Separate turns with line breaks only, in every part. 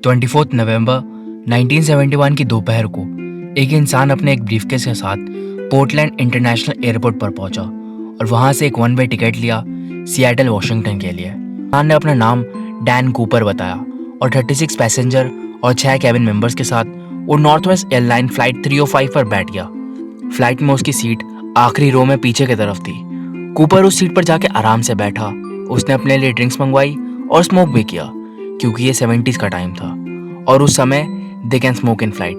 24 नवंबर 1971 की दोपहर को एक इंसान अपने एक ब्रीफकेस के साथ पोर्टलैंड इंटरनेशनल एयरपोर्ट पर पहुंचा और वहां से एक वन वे टिकट लिया सिएटल वॉशिंगटन के लिए। इंसान ने अपना नाम डैन कूपर बताया और 36 पैसेंजर और 6 कैबिन मेंबर्स के साथ वो नॉर्थ वेस्ट एयरलाइन फ्लाइट 305 पर बैठ गया। फ्लाइट में उसकी सीट आखिरी रो में पीछे की तरफ थी। कूपर उस सीट पर जाके आराम से बैठा। उसने अपने लिए ड्रिंक्स मंगवाई और स्मोक भी किया क्योंकि ये 70s का टाइम था और उस समय they can smoke in flight.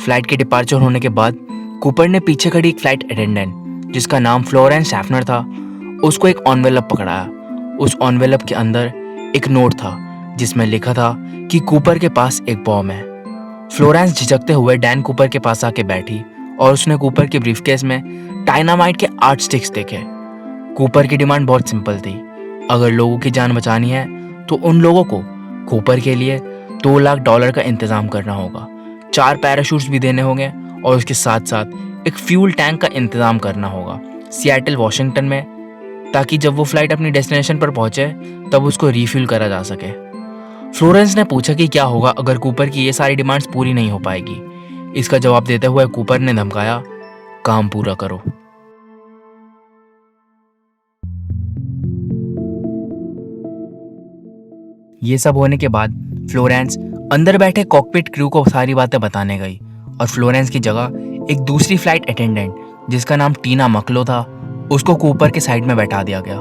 Flight के डिपार्चर होने के बाद कूपर ने पीछे खड़ी एक फ्लाइट अटेंडेंट जिसका नाम फ्लोरेंस शैफनर था उसको एक एनवेलप पकड़ाया। उस एनवेलप के अंदर एक नोट था जिसमें लिखा था कि कूपर के पास एक बॉम्ब है। फ्लोरेंस झिझकते हुए डैन कूपर के पास आके बैठी और उसने कूपर के ब्रीफकेस में डायनामाइट के 8 स्टिक्स देखे। कूपर की डिमांड बहुत सिंपल थी। अगर लोगों की जान बचानी है तो उन लोगों को कूपर के लिए $2 लाख का इंतजाम करना होगा, 4 पैराशूट्स भी देने होंगे और उसके साथ साथ एक फ्यूल टैंक का इंतजाम करना होगा सिएटल वॉशिंगटन में, ताकि जब वो फ्लाइट अपनी डेस्टिनेशन पर पहुंचे तब उसको रिफ्यूल करा जा सके। फ्लोरेंस ने पूछा कि क्या होगा अगर कूपर की ये सारी डिमांड्स पूरी नहीं हो पाएगी। इसका जवाब देते हुए कूपर ने धमकाया, काम पूरा करो। ये सब होने के बाद फ्लोरेंस अंदर बैठे कॉकपिट क्रू को सारी बातें बताने गई और फ्लोरेंस की जगह एक दूसरी फ्लाइट अटेंडेंट जिसका नाम टीना मकलो था उसको कूपर के साइड में बैठा दिया गया।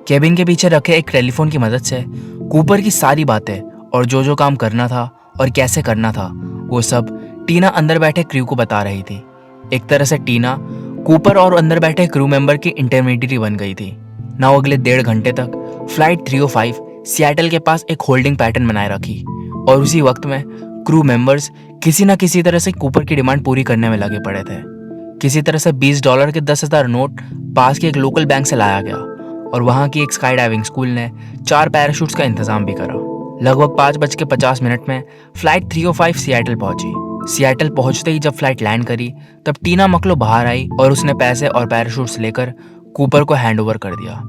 केबिन के पीछे रखे एक टेलीफोन की मदद से कूपर की सारी बातें और जो काम करना था और कैसे करना था वो सब टीना अंदर बैठे क्रू को बता रही थी। एक तरह से टीना कूपर और अंदर बैठे क्रू मेंबर की इंटरमीडिएट बन गई थी। ना अगले 1.5 घंटे तक फ्लाइट 305 सिएटल के पास एक होल्डिंग पैटर्न बनाए रखी और उसी वक्त में क्रू मेंबर्स किसी न किसी तरह से कूपर की डिमांड पूरी करने में लगे पड़े थे। किसी तरह से $20 के 10,000 नोट पास के एक लोकल बैंक से लाया गया और वहां की एक स्काई डाइविंग स्कूल ने 4 पैराशूट्स का इंतजाम भी करा। लगभग 5:50 में फ्लाइट 305 सिएटल पहुंची। सिएटल पहुंचते ही जब फ्लाइट लैंड करी तब टीना मकलो बाहर आई और उसने पैसे और पैराशूट्स लेकर कूपर को हैंड ओवर कर दिया।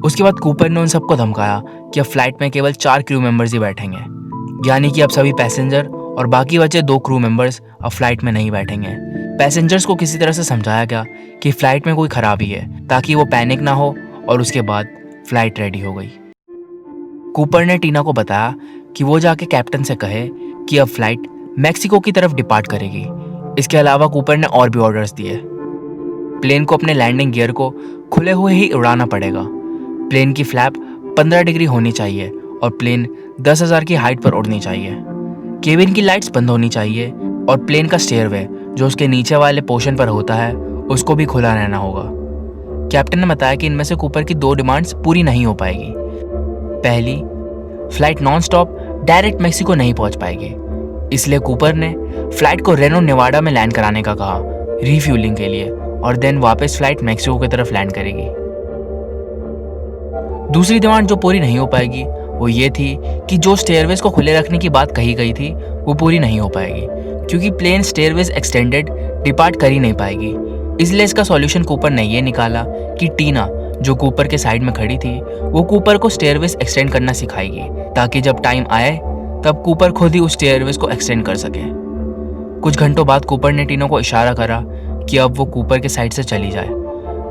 उसके बाद कूपर ने उन सबको धमकाया कि अब फ्लाइट में केवल 4 क्रू मेंबर्स ही बैठेंगे, यानी कि अब सभी पैसेंजर और बाकी बचे 2 क्रू मेंबर्स अब फ्लाइट में नहीं बैठेंगे। पैसेंजर्स को किसी तरह से समझाया गया कि फ्लाइट में कोई खराबी है ताकि वो पैनिक ना हो और उसके बाद फ्लाइट रेडी हो गई। कूपर ने टीना को बताया कि वो जाके कैप्टन से कहे कि अब फ्लाइट मैक्सिको की तरफ डिपार्ट करेगी। इसके अलावा कूपर ने और भी ऑर्डर्स दिए। प्लेन को अपने लैंडिंग गियर को खुले हुए ही उड़ाना पड़ेगा। प्लेन की फ्लैप 15 डिग्री होनी चाहिए और प्लेन 10,000 की हाइट पर उड़नी चाहिए। केबिन की लाइट्स बंद होनी चाहिए और प्लेन का स्टेयरवे जो उसके नीचे वाले पोर्शन पर होता है उसको भी खुला रहना होगा। कैप्टन ने बताया कि इनमें से कूपर की 2 डिमांड्स पूरी नहीं हो पाएगी। पहली, flight non stop direct Mexico नहीं पहुंच पाएगी, इसलिए कूपर ने फ्लाइट को रेनो नेवाडा में लैंड कराने का कहा रिफ्यूलिंग के लिए और देन वापस फ्लाइट मैक्सिको की तरफ लैंड करेगी। दूसरी डिमांड जो पूरी नहीं हो पाएगी वो ये थी कि जो स्टेयरवेज को खुले रखने की बात कही गई थी वो पूरी नहीं हो पाएगी क्योंकि प्लेन स्टेयरवेज एक्सटेंडेड डिपार्ट कर ही नहीं पाएगी। इसलिए इसका सॉल्यूशन कूपर ने ये निकाला कि टीना जो कूपर के साइड में खड़ी थी वो कूपर को स्टेयरवेज एक्सटेंड करना सिखाएगी ताकि जब टाइम आए तब कूपर खुद ही उस स्टेयरवेज को एक्सटेंड कर सके। कुछ घंटों बाद कूपर ने टीना को इशारा करा कि अब वो कूपर के साइड से चली जाए।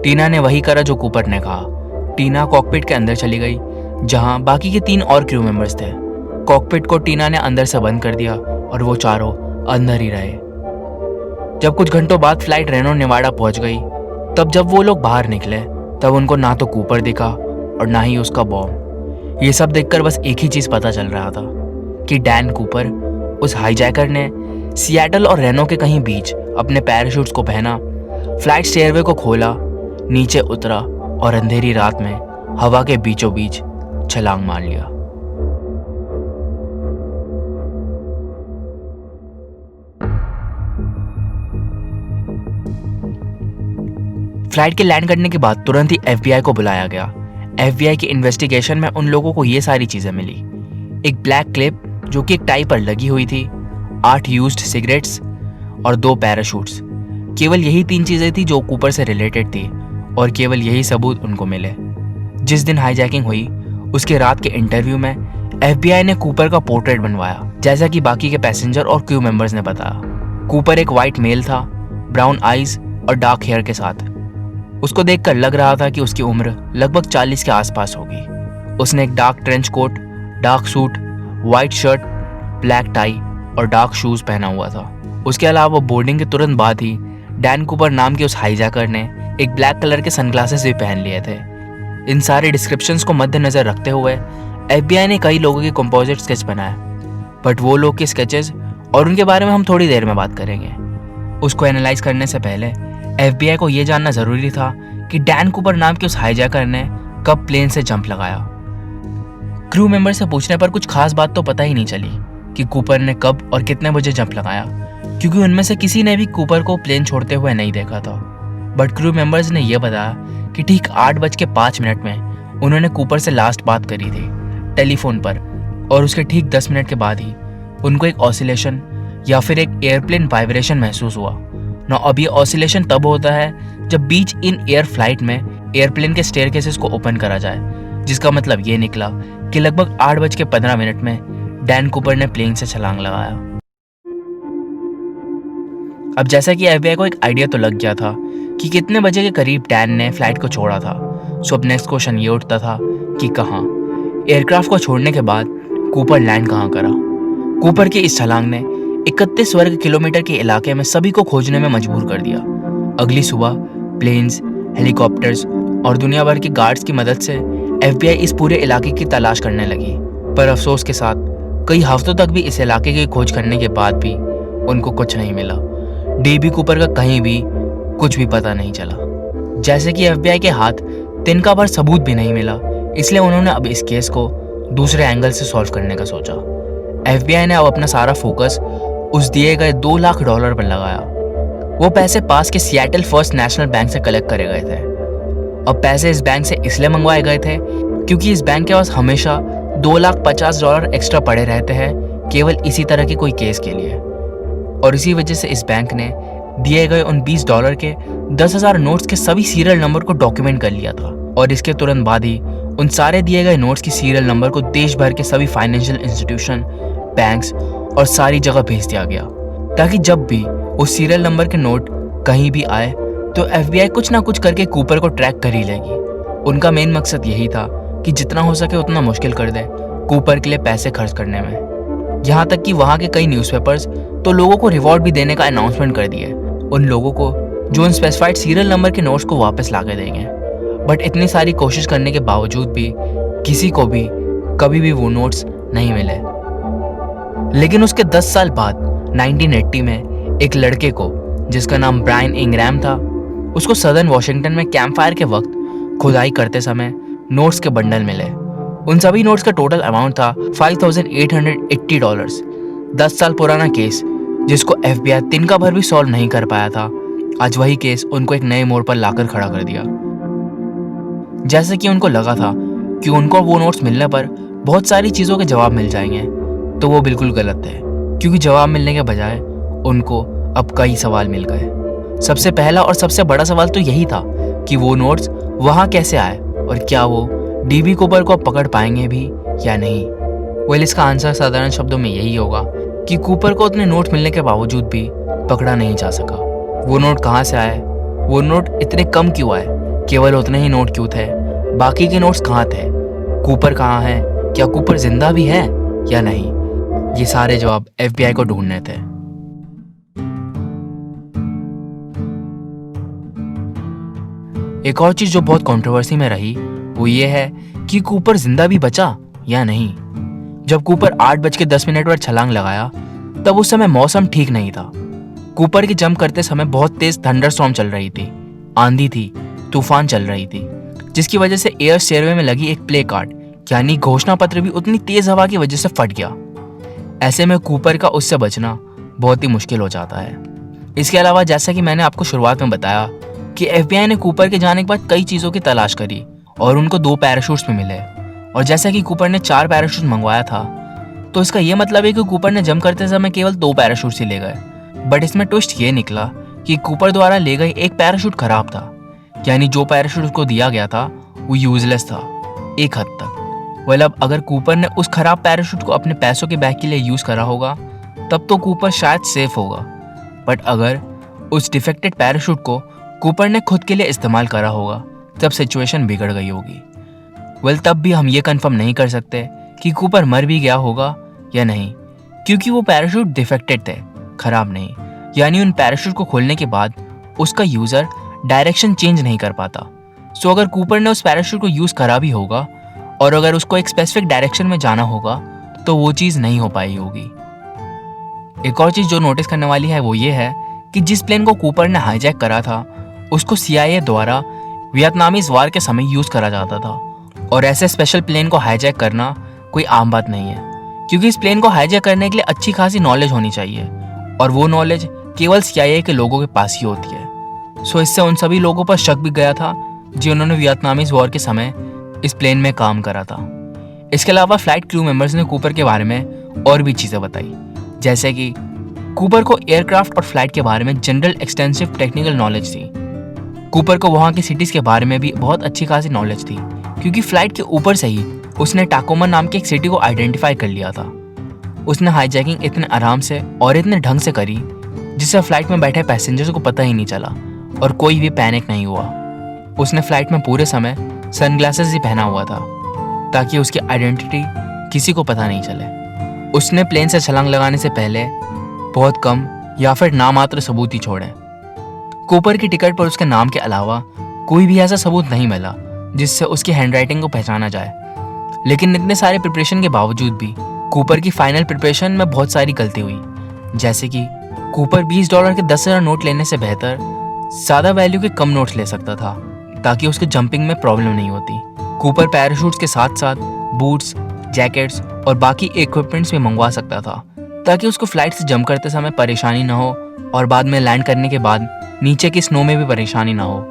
टीना ने वही करा जो कूपर ने कहा। टीना कॉकपिट के अंदर चली गई जहां बाकी के 3 और क्रू मेंबर्स थे। कॉकपिट को टीना ने अंदर से बंद कर दिया और वो चारों अंदर ही रहे। जब कुछ घंटों बाद फ्लाइट रेनो नेवाडा पहुंच गई तब जब वो लोग बाहर निकले तब उनको ना तो कूपर दिखा और ना ही उसका बॉम्ब। ये सब देखकर बस एक ही चीज पता चल रहा था कि डैन कूपर उस हाईजैकर ने सिएटल और रेनो के कहीं बीच अपने पैराशूट्स को पहना, फ्लाइट स्टेयरवे को खोला, नीचे उतरा और अंधेरी रात में हवा के बीचों बीच छलांग मार लिया। फ्लाइट के लैंड करने के बाद तुरंत ही FBI को बुलाया गया। FBI की इन्वेस्टिगेशन में उन लोगों को ये सारी चीजें मिली। एक ब्लैक क्लिप जो कि एक टाई पर लगी हुई थी, 8 यूज्ड सिगरेट्स और 2 पैराशूट्स। केवल यही 3 चीजें थी जो कूपर से रिलेटेड थी और केवल यही सबूत उनको मिले। जिस दिन हाईजैकिंग हुई उसके रात के इंटरव्यू में एफबीआई ने कूपर का पोर्ट्रेट बनवाया, जैसा कि बाकी के पैसेंजर और क्रू मेंबर्स ने बताया। कूपर एक वाइट मेल था, ब्राउन आईज और डार्क हेयर के साथ। उसको देखकर लग रहा था कि उसकी उम्र लगभग 40 के आसपास होगी। उसने एक dark trench coat, dark suit, white shirt, black tie और डार्क शूज पहना हुआ था। उसके अलावा बोर्डिंग के तुरंत बाद ही डैन कूपर नाम के उस हाईजैकर ने एक ब्लैक कलर के सनग्लासेस भी पहन लिए थे। इन सारे डिस्क्रिप्शंस को मद्देनजर रखते हुए एफबीआई ने कई लोगों के कंपोजिट स्केच बनाए, बट वो लोग के स्केचेस और उनके बारे में हम थोड़ी देर में बात करेंगे। उसको एनालाइज करने से पहले एफबीआई को यह जानना जरूरी था कि डैन कूपर नाम के उस हाईजैकर ने कब प्लेन से जंप लगाया। क्रू मेंबर से पूछने पर कुछ खास बात तो पता ही नहीं चली कि कूपर ने कब और कितने बजे जंप लगाया, क्योंकि उनमें से किसी ने भी कूपर को प्लेन छोड़ते हुए नहीं देखा था। बट क्रू मेंबर्स ने यह बताया कि ठीक 8:05 में उन्होंने कूपर से लास्ट बात करी थी टेलीफोन पर, और उसके ठीक 10 मिनट के बाद ही उनको एक ऑसिलेशन या फिर एक एयरप्लेन वाइब्रेशन महसूस हुआ ना। अब ये ऑसिलेशन तब होता है जब बीच इन एयर फ्लाइट में एयरप्लेन के स्टेयरकेसेस को ओपन करा जाए, जिसका मतलब ये निकला कि लगभग 8:15 में डैन कूपर ने प्लेन से छलांग लगाया। अब जैसा कि एफबीआई को एक आइडिया तो लग गया था कि कितने बजे के करीब डैन ने फ्लाइट को छोड़ा था, सो अब नेक्स्ट क्वेश्चन ये उठता था कि कहाँ। एयरक्राफ्ट को छोड़ने के बाद कूपर लैंड कहाँ करा। कूपर की इस छलांग ने 31 वर्ग किलोमीटर के इलाके में सभी को खोजने में मजबूर कर दिया। अगली सुबह प्लेन्स, हेलीकॉप्टर्स और दुनिया भर के गार्ड्स की मदद से एफबीआई इस पूरे इलाके की तलाश करने लगी, पर अफसोस के साथ कई हफ्तों तक भी इस इलाके की खोज करने के बाद भी उनको कुछ नहीं मिला। डीबी कूपर का कहीं भी कुछ भी पता नहीं चला। जैसे कि एफबीआई के हाथ तिनका भर सबूत भी नहीं मिला, इसलिए उन्होंने अब इस केस को दूसरे एंगल से सॉल्व करने का सोचा। एफबीआई ने अब अपना सारा फोकस उस दिए गए $2 लाख पर लगाया। वो पैसे पास के सिएटल फर्स्ट नेशनल बैंक से कलेक्ट करे गए थे। अब पैसे इस बैंक से इसलिए मंगवाए गए थे क्योंकि इस बैंक के पास हमेशा $2,50,000 एक्स्ट्रा पड़े रहते हैं केवल इसी तरह के कोई केस के लिए, और इसी वजह से इस बैंक ने दिए गए उन $20 के 10,000 नोट्स के सभी सीरियल नंबर को डॉक्यूमेंट कर लिया था, और इसके तुरंत बाद ही उन सारे दिए गए नोट्स की सीरियल नंबर को देश भर के सभी फाइनेंशियल इंस्टीट्यूशन, बैंक्स और सारी जगह भेज दिया गया, ताकि जब भी उस सीरियल नंबर के नोट कहीं भी आए तो एफबीआई कुछ ना कुछ करके कूपर को ट्रैक कर ही लेगी। उनका मेन मकसद यही था कि जितना हो सके उतना मुश्किल कर दे कूपर के लिए पैसे खर्च करने में। यहाँ तक कि वहाँ के कई न्यूज़पेपर्स तो लोगों को रिवॉर्ड भी देने का अनाउंसमेंट कर दिए उन लोगों को जो उन स्पेसिफाइड सीरियल नंबर के नोट्स को वापस ला के देंगे। बट इतनी सारी कोशिश करने के बावजूद भी किसी को भी कभी भी वो नोट्स नहीं मिले। लेकिन उसके 10 साल बाद 1980 में एक लड़के को जिसका नाम ब्रायन इंग्रैम था, उसको सदर्न वॉशिंगटन में कैंप फायर के वक्त खुदाई करते समय नोट्स के बंडल मिले। उन सभी नोट्स का टोटल अमाउंट था $5,880। 10 साल पुराना केस जिसको एफबीआई तिनका भर भी सॉल्व नहीं कर पाया था, आज वही केस उनको एक नए मोड़ पर लाकर खड़ा कर दिया। जैसे कि उनको लगा था कि उनको वो नोट्स मिलने पर बहुत सारी चीज़ों के जवाब मिल जाएंगे, तो वो बिल्कुल गलत है, क्योंकि जवाब मिलने के बजाय उनको अब कई सवाल मिल गए। सबसे पहला और सबसे बड़ा सवाल तो यही था कि वो नोट्स वहाँ कैसे आए और क्या वो डीबी कूपर को पकड़ पाएंगे भी या नहीं। वेल, इसका आंसर साधारण शब्दों में यही होगा कि कूपर को उतने नोट मिलने के बावजूद भी पकड़ा नहीं जा सका। वो नोट कहाँ से आए, वो नोट इतने कम क्यों आए, केवल उतने ही नोट क्यों थे, बाकी के नोट्स कहाँ थे, कूपर कहाँ है, क्या कूपर जिंदा भी है या नहीं, ये सारे जवाब एफबीआई को ढूंढने थे। एक और चीज जो बहुत कंट्रोवर्सी में रही वो ये है कि कूपर जिंदा भी बचा या नहीं। जब कूपर 8:10 पर छलांग लगाया तब उस समय मौसम ठीक नहीं था। कूपर की जंप करते समय बहुत तेज थंडरस्टॉर्म चल रही थी, आंधी थी, तूफान चल रही थी, जिसकी वजह से एयर स्टेयरवे में लगी एक प्ले कार्ड यानी घोषणा पत्र भी उतनी तेज हवा की वजह से फट गया। ऐसे में कूपर का उससे बचना बहुत ही मुश्किल हो जाता है। इसके अलावा जैसा कि मैंने आपको शुरुआत में बताया कि एफबीआई ने कूपर के जाने के बाद कई चीज़ों की तलाश करी और उनको 2 पैराशूट्स भी मिले, और जैसा कि कूपर ने 4 पैराशूट मंगवाया था, तो इसका यह मतलब है कि कूपर ने जंप करते समय केवल 2 पैराशूट्स ही ले गए। बट इसमें ट्विस्ट ये निकला कि कूपर द्वारा ले गए एक पैराशूट खराब था, यानी जो पैराशूट उसको दिया गया था वो यूजलेस था एक हद तक। वेल अब अगर कूपर ने उस खराब पैराशूट को अपने पैसों के बैग के लिए यूज़ करा होगा तब तो कूपर शायद सेफ होगा, बट अगर उस डिफेक्टेड पैराशूट को कूपर ने खुद के लिए इस्तेमाल करा होगा तब सिचुएशन बिगड़ गई होगी। वेल तब भी हम ये कंफर्म नहीं कर सकते कि कूपर मर भी गया होगा या नहीं, क्योंकि वो पैराशूट डिफेक्टेड थे, खराब नहीं। यानी उन पैराशूट को खोलने के बाद उसका यूज़र डायरेक्शन चेंज नहीं कर पाता। सो अगर कूपर ने उस पैराशूट को यूज़ करा भी होगा और अगर उसको एक स्पेसिफिक डायरेक्शन में जाना होगा तो वो चीज़ नहीं हो पाई होगी। एक और चीज़ जो नोटिस करने वाली है वो ये है कि जिस प्लेन को कूपर ने हाईजैक करा था उसको CIA द्वारा वियतनामीज वार के समय यूज़ करा जाता था, और ऐसे स्पेशल प्लेन को हाईजैक करना कोई आम बात नहीं है, क्योंकि इस प्लेन को हाईजैक करने के लिए अच्छी खासी नॉलेज होनी चाहिए और वो नॉलेज केवल CIA के लोगों के पास ही होती है। सो इससे उन सभी लोगों पर शक भी गया था जिन्होंने वियतनामीज वॉर के समय इस प्लेन में काम करा था। इसके अलावा फ्लाइट क्रू मेंबर्स ने कूपर के बारे में और भी चीज़ें बताई, जैसे कि कूपर को एयरक्राफ्ट और फ्लाइट के बारे में जनरल एक्सटेंसिव टेक्निकल नॉलेज थी। कूपर को वहाँ की सिटीज़ के बारे में भी बहुत अच्छी खासी नॉलेज थी, क्योंकि फ्लाइट के ऊपर से ही उसने टाकोमा नाम की एक सिटी को आइडेंटिफाई कर लिया था। उसने हाईजैकिंग इतने आराम से और इतने ढंग से करी जिससे फ्लाइट में बैठे पैसेंजर्स को पता ही नहीं चला और कोई भी पैनिक नहीं हुआ। उसने फ्लाइट में पूरे समय सनग्लासेस ही पहना हुआ था ताकि उसकी आइडेंटिटी किसी को पता नहीं चले। उसने प्लेन से छलांग लगाने से पहले बहुत कम या फिर नामात्र सबूत ही छोड़े। कूपर की टिकट पर उसके नाम के अलावा कोई भी ऐसा सबूत नहीं मिला जिससे उसकी हैंडराइटिंग को पहचाना जाए। लेकिन इतने सारे प्रिपरेशन के बावजूद भी कूपर की फाइनल प्रिपरेशन में बहुत सारी गलती हुई, जैसे कि कूपर $20 के 10,000 नोट लेने से बेहतर ज़्यादा वैल्यू के कम नोट्स ले सकता था ताकि उसके जंपिंग में प्रॉब्लम नहीं होती। कूपर पैराशूट्स के साथ साथ बूट्स, जैकेट्स और बाकी इक्विपमेंट्स भी मंगवा सकता था ताकि उसको फ्लाइट से जंप करते समय परेशानी ना हो और बाद में लैंड करने के बाद नीचे की स्नो में भी परेशानी ना हो।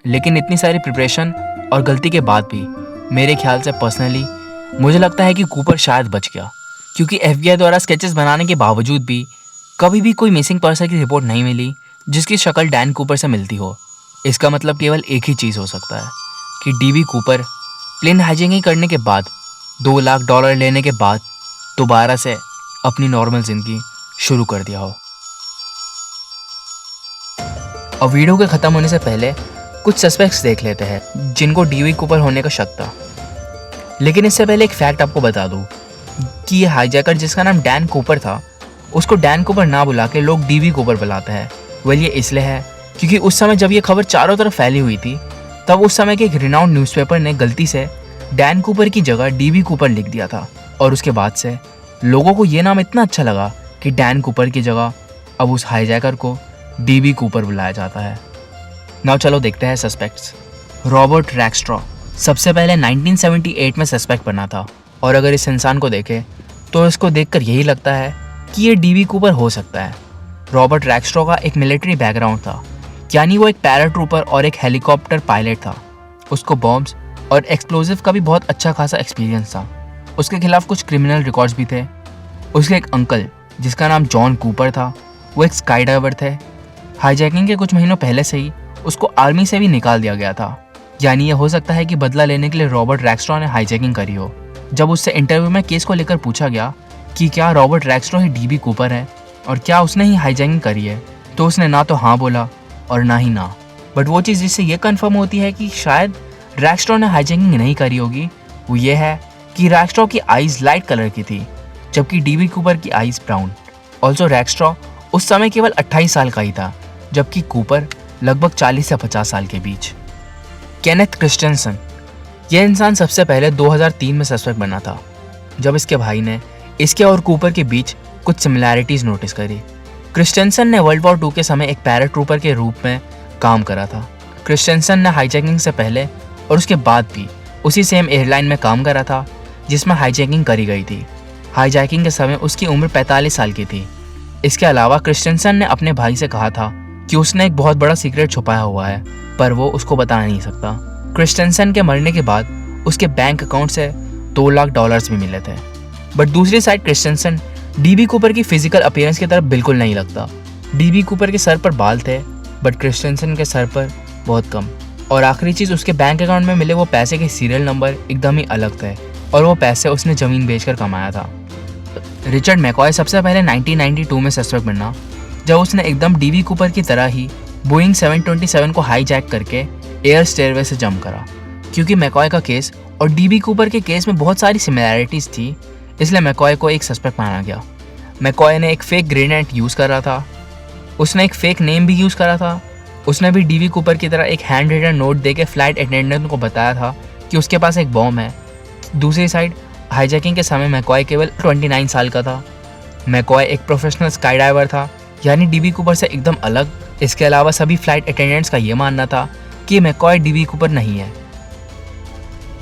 लेकिन इतनी सारी प्रिपरेशन और गलती के बाद भी मेरे ख्याल से पर्सनली मुझे लगता है कि कूपर शायद बच गया, क्योंकि FBI द्वारा स्केचेस बनाने के बावजूद भी कभी भी कोई मिसिंग पर्सन की रिपोर्ट नहीं मिली जिसकी शक्ल डैन कूपर से मिलती हो। इसका मतलब केवल एक ही चीज़ हो सकता है कि DB कूपर प्लेन हाईजैकिंग करने के बाद $2 लाख लेने के बाद दोबारा से अपनी नॉर्मल ज़िंदगी शुरू कर दिया हो। अब वीडियो के ख़त्म होने से पहले कुछ सस्पेक्ट्स देख लेते हैं जिनको DB कूपर होने का शक था। लेकिन इससे पहले एक फैक्ट आपको बता दूं कि ये हाईजैकर जिसका नाम डैन कूपर था उसको डैन कूपर ना बुला के लोग DB कूपर बुलाते हैं। वेल ये इसलिए है क्योंकि उस समय जब ये खबर चारों तरफ फैली हुई थी तब उस समय के एक रिनाउंड न्यूज़पेपर ने गलती से डैन कूपर की जगह DB कूपर लिख दिया था, और उसके बाद से लोगों को ये नाम इतना अच्छा लगा कि डैन कूपर की जगह अब उस हाईजैकर को DB कूपर बुलाया जाता है। नाउ चलो देखते हैं सस्पेक्ट्स। रॉबर्ट रैक्स्ट्रॉ सबसे पहले 1978 में सस्पेक्ट बना था, और अगर इस इंसान को देखें तो इसको देखकर यही लगता है कि ये DB कूपर हो सकता है। रॉबर्ट रैक्स्ट्रॉ का एक मिलिट्री बैकग्राउंड था, यानी वो एक पैराट्रूपर और एक हेलीकॉप्टर पायलट था। उसको बॉम्ब्स और एक्सप्लोजिव का भी बहुत अच्छा खासा एक्सपीरियंस था। उसके खिलाफ कुछ क्रिमिनल रिकॉर्ड्स भी थे। उसके एक अंकल जिसका नाम जॉन कूपर था वो एक स्काई डाइवर थे। हाईजैकिंग के कुछ महीनों पहले से ही उसको आर्मी से भी निकाल दिया गया था, यानी ये हो सकता है कि बदला लेने के लिए रॉबर्ट रैक्स्ट्रॉ ने हाईजैकिंग करी हो। जब उससे इंटरव्यू में केस को लेकर पूछा गया कि क्या रॉबर्ट रैक्स्ट्रॉ ही DB कूपर है और क्या उसने ही हाईजैकिंग करी है, तो उसने ना तो हाँ बोला और ना ही ना। बट वो चीज़ जिससे ये कंफर्म होती है कि शायद रैक्स्ट्रॉ ने हाईजैकिंग नहीं करी होगी वो ये है कि रैक्स्ट्रॉ की आइज़ लाइट कलर की थी जबकि DB कूपर की आइज़ ब्राउन। ऑल्सो रैक्स्ट्रॉ उस समय केवल 28 साल का ही था जबकि कूपर लगभग 40 से 50 साल के बीच। केनेथ क्रिस्टियनसन, यह इंसान सबसे पहले 2003 में सस्पेक्ट बना था जब इसके भाई ने इसके और कूपर के बीच कुछ सिमिलैरिटीज़ नोटिस करी। क्रिस्टियनसन ने वर्ल्ड वॉर 2 के समय एक पैराट्रूपर के रूप में काम करा था। क्रिस्टियनसन ने हाईजैकिंग से पहले और उसके बाद भी उसी सेम एयरलाइन में काम करा था जिसमें हाईजैकिंग करी गई थी। हाईजैकिंग के समय उसकी उम्र 45 साल की थी। इसके अलावा क्रिस्टियनसन ने अपने भाई से कहा था कि उसने एक बहुत बड़ा सीक्रेट छुपाया हुआ है पर वो उसको बता नहीं सकता। क्रिस्टियनसन के मरने के बाद उसके बैंक अकाउंट से $2 लाख भी मिले थे। बट दूसरी साइड क्रिस्टियनसन DB कूपर की फिजिकल अपीयरेंस की तरफ बिल्कुल नहीं लगता। DB कूपर के सर पर बाल थे बट क्रिस्टियनसन के सर पर बहुत कम। और आखिरी चीज़, उसके बैंक अकाउंट में मिले वो पैसे के सीरियल नंबर एकदम ही अलग थे और वो पैसे उसने ज़मीन बेचकर कमाया था। रिचर्ड मैकॉय सबसे पहले 1992 में सस्पेक्ट बना, जब उसने एकदम डीवी कूपर की तरह ही बोइंग 727 को हाईजैक करके एयर स्टेयरवे से जंप करा। क्योंकि मैकॉय का केस और डीबी कूपर के केस में बहुत सारी सिमिलैरिटीज़ थी, इसलिए मैकॉय को एक सस्पेक्ट माना गया। मैकॉय ने एक फेक ग्रेनेड यूज़ करा था, उसने एक फेक नेम भी यूज़ करा था, उसने भी डीबी कूपर की तरह एक हैंड रिटन नोट देके फ्लाइट अटेंडेंट को बताया था कि उसके पास एक बॉम्ब है। दूसरी साइड हाईजैकिंग के समय मैकॉय केवल 29 साल का था। मैकॉय एक प्रोफेशनल स्काई डाइवर था, यानी डीबी कूपर से एकदम अलग। इसके अलावा सभी फ्लाइट अटेंडेंट्स का ये मानना था कि मैकॉय डीबी कूपर नहीं है।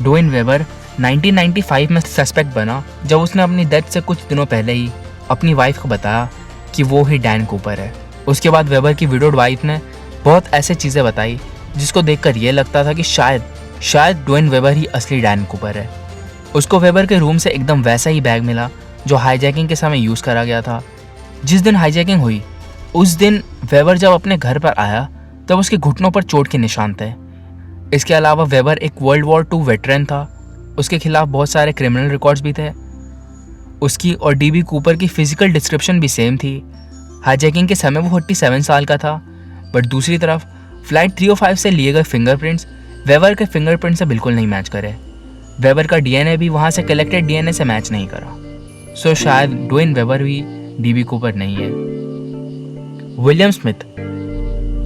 ड्वेन वेबर 1995 में सस्पेक्ट बना, जब उसने अपनी डेथ से कुछ दिनों पहले ही अपनी वाइफ को बताया कि वो ही डैन कूपर है। उसके बाद वेबर की विडोड वाइफ ने बहुत ऐसे चीज़ें बताई जिसको देखकर ये लगता था कि शायद ड्वेन वेबर ही असली डैन कूपर है। उसको वेबर के रूम से एकदम वैसा ही बैग मिला जो हाईजैकिंग के समय यूज़ करा गया था। जिस दिन हाईजैकिंग हुई उस दिन वेबर जब अपने घर पर आया तब उसके घुटनों पर चोट के निशान थे। इसके अलावा वेबर एक वर्ल्ड वॉर 2 वेटरन था, उसके खिलाफ बहुत सारे क्रिमिनल रिकॉर्ड्स भी थे। उसकी और डीबी कूपर की फिजिकल डिस्क्रिप्शन भी सेम थी। हाईजैकिंग के समय वो 47 साल का था, बट दूसरी तरफ फ्लाइट 305 से लिए गए फिंगरप्रिंट्स वेबर के फिंगरप्रिंट से बिल्कुल नहीं मैच करे। वेबर का डीएनए भी वहाँ से कलेक्टेड डीएनए से मैच नहीं करा। सो शायद ड्वेन वेबर भी डीबी कूपर नहीं है। विलियम स्मिथ,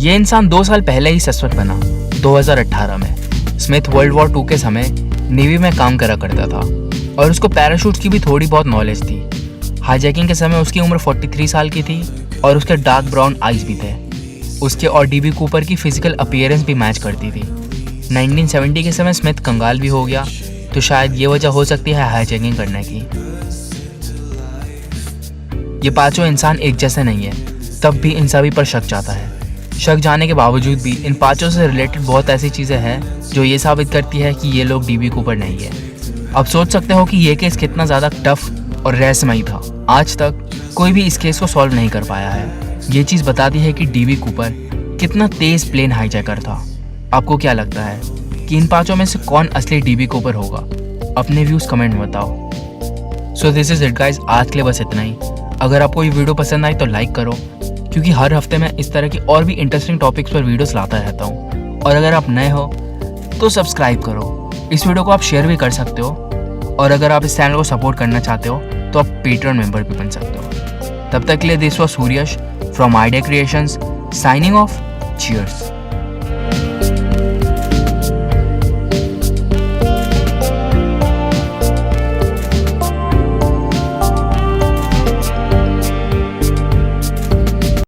ये इंसान 2 साल पहले ही सस्पेक्ट बना, 2018 में। स्मिथ वर्ल्ड वॉर 2 के समय नेवी में काम करा करता था और उसको पैराशूट की भी थोड़ी बहुत नॉलेज थी। हाईजैकिंग के समय उसकी उम्र 43 साल की थी और उसके डार्क ब्राउन आइज भी थे। उसके और डीबी कूपर की फिजिकल अपीयरेंस भी मैच करती थी। 1970 के समय स्मिथ कंगाल भी हो गया, तो शायद ये वजह हो सकती है हाईजैकिंग करने की। ये पांचों इंसान एक जैसे नहीं है, तब भी इन सभी पर शक जाता है। शक जाने के बावजूद भी इन पांचों से रिलेटेड बहुत ऐसी चीज़ें हैं जो ये साबित करती है कि ये लोग डीबी कूपर नहीं है। अब सोच सकते हो कि ये केस कितना ज़्यादा टफ और रहस्यमयी था। आज तक कोई भी इस केस को सॉल्व नहीं कर पाया है। ये चीज़ बताती है कि डीबी कूपर कितना तेज़ प्लेन हाईजैकर था। आपको क्या लगता है कि इन पांचों में से कौन असली डीबी कूपर होगा? अपने व्यूज़ कमेंट में बताओ। So this is it guys, आज के लिए बस इतना ही। अगर आपको ये वीडियो पसंद आई तो लाइक करो, क्योंकि हर हफ्ते मैं इस तरह की और भी इंटरेस्टिंग टॉपिक्स पर वीडियोस लाता रहता हूँ। और अगर आप नए हो तो सब्सक्राइब करो। इस वीडियो को आप शेयर भी कर सकते हो, और अगर आप इस चैनल को सपोर्ट करना चाहते हो तो आप पेट्रियन मेंबर भी बन सकते हो। तब तक के लिए this was Suryash from idea creations, signing off. Cheers.